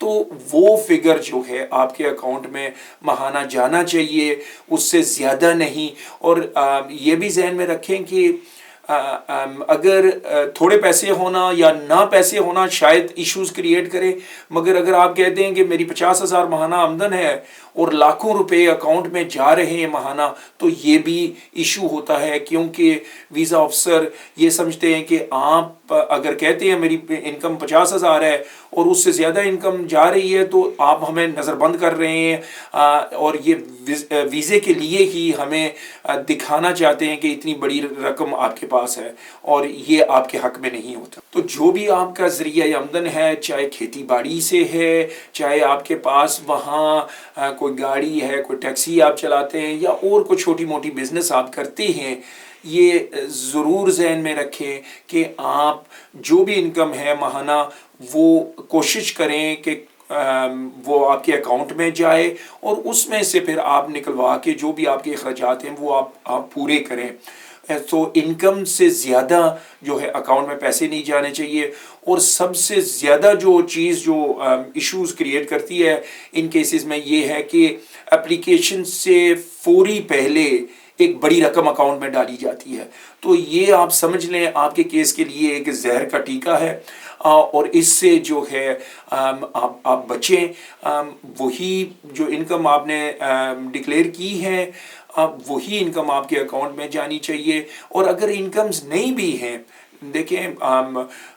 تو وہ فگر جو ہے آپ کے اکاؤنٹ میں ماہانہ جانا چاہیے، اس سے زیادہ نہیں۔ اور یہ بھی ذہن میں رکھیں کہ اگر تھوڑے پیسے ہونا یا نہ پیسے ہونا شاید ایشوز کریٹ کرے، مگر اگر آپ کہتے ہیں کہ میری 50,000 ماہانہ آمدن ہے اور لاکھوں روپے اکاؤنٹ میں جا رہے ہیں ماہانہ، تو یہ بھی ایشو ہوتا ہے، کیونکہ ویزا آفسر یہ سمجھتے ہیں کہ آپ اگر کہتے ہیں میری انکم 50,000 ہے اور اس سے زیادہ انکم جا رہی ہے تو آپ ہمیں نظر بند کر رہے ہیں، اور یہ ویزے کے لیے ہی ہمیں دکھانا چاہتے ہیں کہ اتنی بڑی رقم آپ کے پاس ہے، اور یہ آپ کے حق میں نہیں ہوتا۔ تو جو بھی آپ کا ذریعہ آمدن ہے، چاہے کھیتی باڑی سے ہے، چاہے آپ کے پاس وہاں کوئی گاڑی ہے، کوئی ٹیکسی آپ چلاتے ہیں، یا اور کوئی چھوٹی موٹی بزنس آپ کرتے ہیں، یہ ضرور ذہن میں رکھیں کہ آپ جو بھی انکم ہے ماہانہ وہ کوشش کریں کہ وہ آپ کے اکاؤنٹ میں جائے، اور اس میں سے پھر آپ نکلوا کے جو بھی آپ کے اخراجات ہیں وہ آپ پورے کریں۔ تو انکم سے زیادہ جو ہے اکاؤنٹ میں پیسے نہیں جانے چاہیے۔ اور سب سے زیادہ جو چیز جو ایشوز کریٹ کرتی ہے ان کیسز میں یہ ہے کہ اپلیکیشن سے فوری پہلے ایک بڑی رقم اکاؤنٹ میں ڈالی جاتی ہے، تو یہ آپ سمجھ لیں آپ کے کیس کے لیے ایک زہر کا ٹیکہ ہے، اور اس سے جو ہے آپ بچیں۔ وہی جو انکم آپ نے ڈکلیئر کی ہے وہی انکم آپ کے اکاؤنٹ میں جانی چاہیے۔ اور اگر انکمز نہیں بھی ہیں، دیکھیں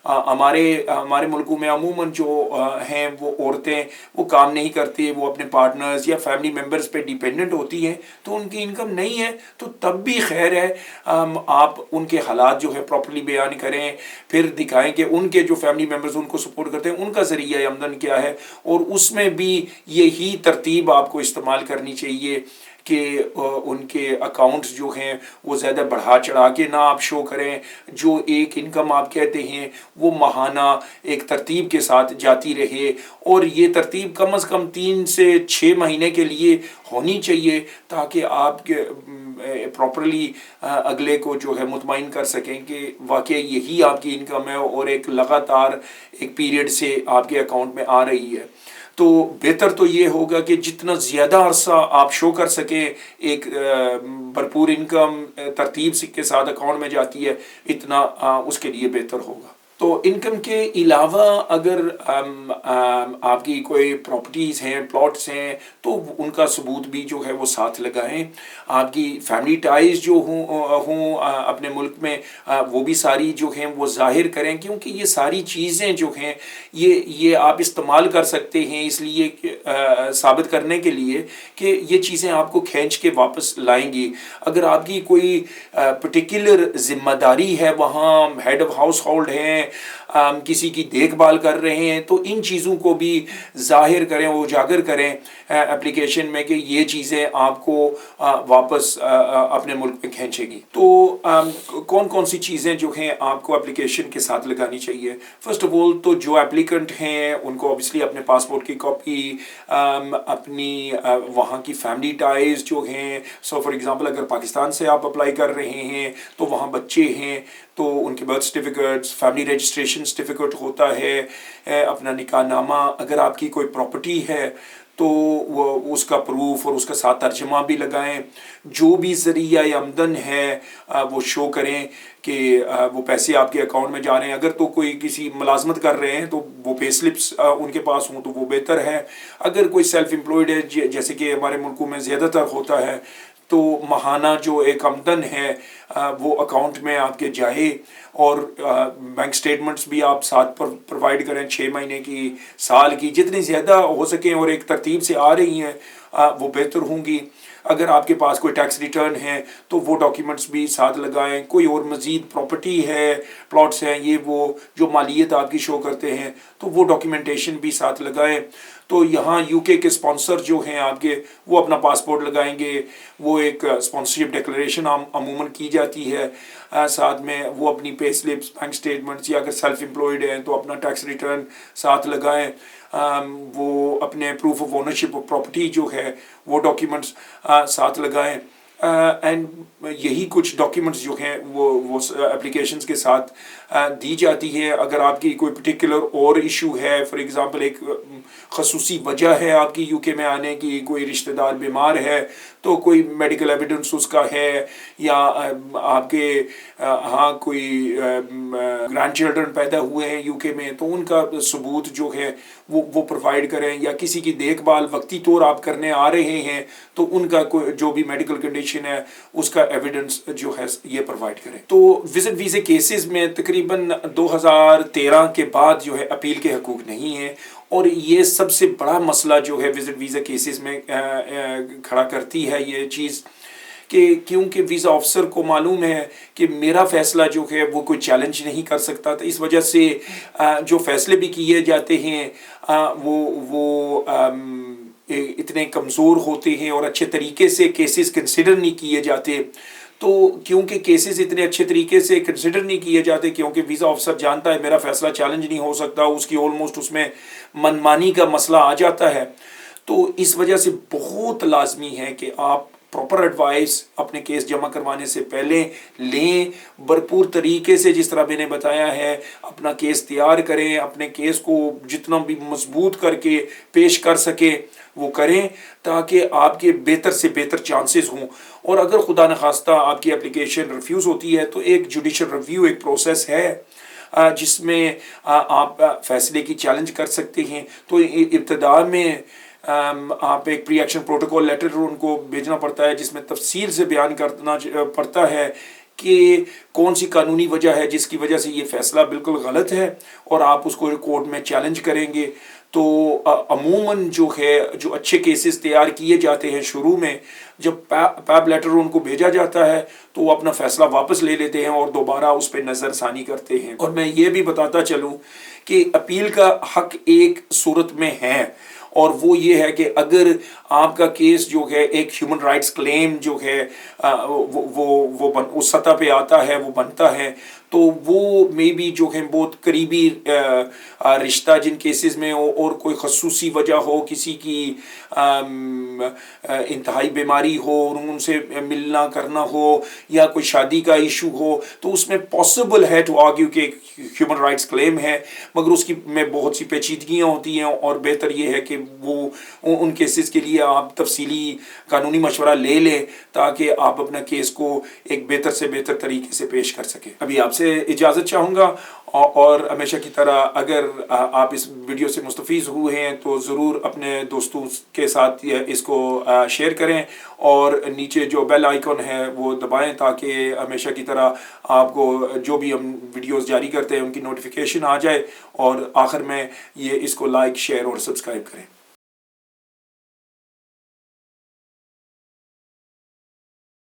ہمارے ملکوں میں عموماً جو ہیں وہ عورتیں وہ کام نہیں کرتی، وہ اپنے پارٹنرز یا فیملی ممبرز پہ ڈیپینڈنٹ ہوتی ہیں، تو ان کی انکم نہیں ہے تو تب بھی خیر ہے، آپ ان کے حالات جو ہے پراپرلی بیان کریں، پھر دکھائیں کہ ان کے جو فیملی ممبرز ان کو سپورٹ کرتے ہیں ان کا ذریعہ آمدن کیا ہے، اور اس میں بھی یہی ترتیب آپ کو استعمال کرنی چاہیے کہ ان کے اکاؤنٹس جو ہیں وہ زیادہ بڑھا چڑھا کے نہ آپ شو کریں۔ جو ایک انکم آپ کہتے ہیں وہ ماہانہ ایک ترتیب کے ساتھ جاتی رہے، اور یہ ترتیب کم از کم 3 سے 6 مہینے کے لیے ہونی چاہیے، تاکہ آپ کے پراپرلی اگلے کو جو ہے مطمئن کر سکیں کہ واقعی یہی آپ کی انکم ہے اور ایک لگاتار ایک پیریڈ سے آپ کے اکاؤنٹ میں آ رہی ہے۔ تو بہتر تو یہ ہوگا کہ جتنا زیادہ عرصہ آپ شو کر سکیں ایک بھرپور انکم ترتیب کے ساتھ اکاؤنٹ میں جاتی ہے، اتنا اس کے لیے بہتر ہوگا۔ تو انکم کے علاوہ اگر آپ کی کوئی پراپرٹیز ہیں، پلاٹس ہیں، تو ان کا ثبوت بھی جو ہے وہ ساتھ لگائیں۔ آپ کی فیملی ٹائز جو ہوں اپنے ملک میں، وہ بھی ساری جو ہیں وہ ظاہر کریں، کیونکہ یہ ساری چیزیں جو ہیں یہ آپ استعمال کر سکتے ہیں اس لیے ثابت کرنے کے لیے کہ یہ چیزیں آپ کو کھینچ کے واپس لائیں گی۔ اگر آپ کی کوئی پرٹیکولر ذمہ داری ہے، وہاں ہیڈ آف ہاؤس ہولڈ ہیں، کسی کی دیکھ بھال کر رہے ہیں، تو ان چیزوں کو بھی ظاہر کریں، اجاگر کریں اپلیکیشن میں کہ یہ چیزیں آپ کو واپس اپنے ملک میں کھینچے گی۔ تو کون کون سی چیزیں جو ہیں آپ کو اپلیکیشن کے ساتھ لگانی چاہیے؟ فرسٹ آف آل تو جو اپلیکنٹ ہیں ان کو اوبیسلی اپنے پاسپورٹ کی کاپی، اپنی وہاں کی فیملی ٹائز جو ہیں، سو فار ایگزامپل اگر پاکستان سے آپ اپلائی کر رہے ہیں تو وہاں بچے ہیں تو ان کے birth certificates, family registration certificate ہوتا ہے، اپنا نکاح نامہ، اگر آپ کی کوئی پراپرٹی ہے تو وہ اس کا پروف اور اس کا ساتھ ترجمہ بھی لگائیں۔ جو بھی ذریعہ آمدن ہے وہ شو کریں کہ وہ پیسے آپ کے اکاؤنٹ میں جا رہے ہیں۔ اگر تو کوئی کسی ملازمت کر رہے ہیں تو وہ پے سلپس ان کے پاس ہوں تو وہ بہتر ہے۔ اگر کوئی سیلف امپلائڈ ہے، جیسے کہ ہمارے ملکوں میں زیادہ تر ہوتا ہے، تو ماہانہ جو ایک آمدن ہے وہ اکاؤنٹ میں آپ کے جائے، اور بینک سٹیٹمنٹس بھی آپ ساتھ پرووائڈ کریں، 6 مہینے کی، سال کی، جتنی زیادہ ہو سکیں اور ایک ترتیب سے آ رہی ہیں وہ بہتر ہوں گی۔ اگر آپ کے پاس کوئی ٹیکس ریٹرن ہے تو وہ ڈاکیومنٹس بھی ساتھ لگائیں۔ کوئی اور مزید پراپرٹی ہے، پلاٹس ہیں، یہ وہ جو مالیت آپ کی شو کرتے ہیں تو وہ ڈاکیومنٹیشن بھی ساتھ لگائیں۔ تو یہاں یو کے اسپانسر جو ہیں آپ کے، وہ اپنا پاسپورٹ لگائیں گے، وہ ایک اسپانسرشپ ڈکلیریشن عموماً کی جاتی ہے، ساتھ میں وہ اپنی پے سلپس، بینک سٹیٹمنٹس، یا اگر سیلف امپلائڈ ہیں تو اپنا ٹیکس ریٹرن ساتھ لگائیں۔ وہ اپنے proof of ownership of property جو ہے وہ ڈاکیومنٹس ساتھ لگائیں۔ اینڈ یہی کچھ ڈاکیومنٹس جو ہیں وہ اپلیکیشنز کے ساتھ دی جاتی ہے. اگر آپ کی کوئی پرٹیکولر اور ایشو ہے، فار ایگزامپل ایک خصوصی وجہ ہے آپ کی یو کے میں آنے کی، کوئی رشتہ دار بیمار ہے تو کوئی میڈیکل ایویڈنس اس کا ہے، یا آپ کے ہاں کوئی گرینڈ چلڈرن پیدا ہوئے ہیں یو کے میں تو ان کا ثبوت جو ہے وہ پرووائڈ کریں، یا کسی کی دیکھ بھال وقتی طور آپ کرنے آ رہے ہیں تو ان کا جو بھی میڈیکل کنڈیشن ہے اس کا ایویڈنس جو ہے یہ پرووائڈ کریں. تو وزٹ ویزے کیسز میں تقریباً 2013 کے بعد جو ہے اپیل کے حقوق نہیں ہیں، اور یہ سب سے بڑا مسئلہ جو ہے وزٹ ویزا کیسز میں کھڑا کرتی ہے یہ چیز، کہ کیونکہ ویزا آفیسر کو معلوم ہے کہ میرا فیصلہ جو ہے وہ کوئی چیلنج نہیں کر سکتا، تو اس وجہ سے جو فیصلے بھی کیے جاتے ہیں وہ اتنے کمزور ہوتے ہیں اور اچھے طریقے سے کیسز کنسیڈر نہیں کیے جاتے. تو کیونکہ کیسز اتنے اچھے طریقے سے کنسیڈر نہیں کیے جاتے، کیونکہ ویزا آفیسر جانتا ہے میرا فیصلہ چیلنج نہیں ہو سکتا، اس کی آلموسٹ اس میں منمانی کا مسئلہ آ جاتا ہے. تو اس وجہ سے بہت لازمی ہے کہ آپ پراپر ایڈوائس اپنے کیس جمع کروانے سے پہلے لیں، بھرپور طریقے سے جس طرح میں نے بتایا ہے اپنا کیس تیار کریں، اپنے کیس کو جتنا بھی مضبوط کر کے پیش کر سکیں وہ کریں، تاکہ آپ کے بہتر سے بہتر چانسز ہوں. اور اگر خدا نخواستہ آپ کی اپلیکیشن ریفیوز ہوتی ہے تو ایک جوڈیشل ریویو ایک پروسیس ہے جس میں آپ فیصلے کی چیلنج کر سکتے ہیں. تو ابتدا میں آپ ایک پری ایکشن پروٹوکول لیٹر ان کو بھیجنا پڑتا ہے جس میں تفصیل سے بیان کرنا پڑتا ہے کہ کون سی قانونی وجہ ہے جس کی وجہ سے یہ فیصلہ بالکل غلط ہے، اور آپ اس کو کورٹ میں چیلنج کریں گے. تو عموماً جو ہے جو اچھے کیسز تیار کیے جاتے ہیں شروع میں، جب پیب لیٹر ان کو بھیجا جاتا ہے تو وہ اپنا فیصلہ واپس لے لیتے ہیں اور دوبارہ اس پہ نظر ثانی کرتے ہیں. اور میں یہ بھی بتاتا چلوں کہ اپیل کا حق ایک صورت میں ہے، اور وہ یہ ہے کہ اگر آپ کا کیس جو ہے ایک ہیومن رائٹس کلیم جو ہے وہ اس سطح پہ آتا ہے، وہ بنتا ہے، تو وہ میں بھی جو ہے بہت قریبی رشتہ جن کیسز میں ہو اور کوئی خصوصی وجہ ہو، کسی کی انتہائی بیماری ہو اور ان سے ملنا کرنا ہو، یا کوئی شادی کا ایشو ہو، تو اس میں پاسبل ہے ٹو آرگیو کہ ہیومن رائٹس کلیم ہے، مگر اس کی میں بہت سی پیچیدگیاں ہوتی ہیں، اور بہتر یہ ہے کہ وہ ان کیسز کے لیے آپ تفصیلی قانونی مشورہ لے لیں تاکہ آپ اپنا کیس کو ایک بہتر سے بہتر طریقے سے پیش کر سکیں. ابھی آپ سے اجازت چاہوں گا، اور ہمیشہ کی طرح اگر آپ اس ویڈیو سے مستفید ہوئے ہیں تو ضرور اپنے دوستوں کے ساتھ اس کو شیئر کریں، اور نیچے جو بیل آئیکن ہے وہ دبائیں تاکہ ہمیشہ کی طرح آپ کو جو بھی ہم ویڈیوز جاری کرتے ہیں ان کی نوٹیفیکیشن آ جائے، اور آخر میں اس کو لائک، شیئر اور سبسکرائب کریں.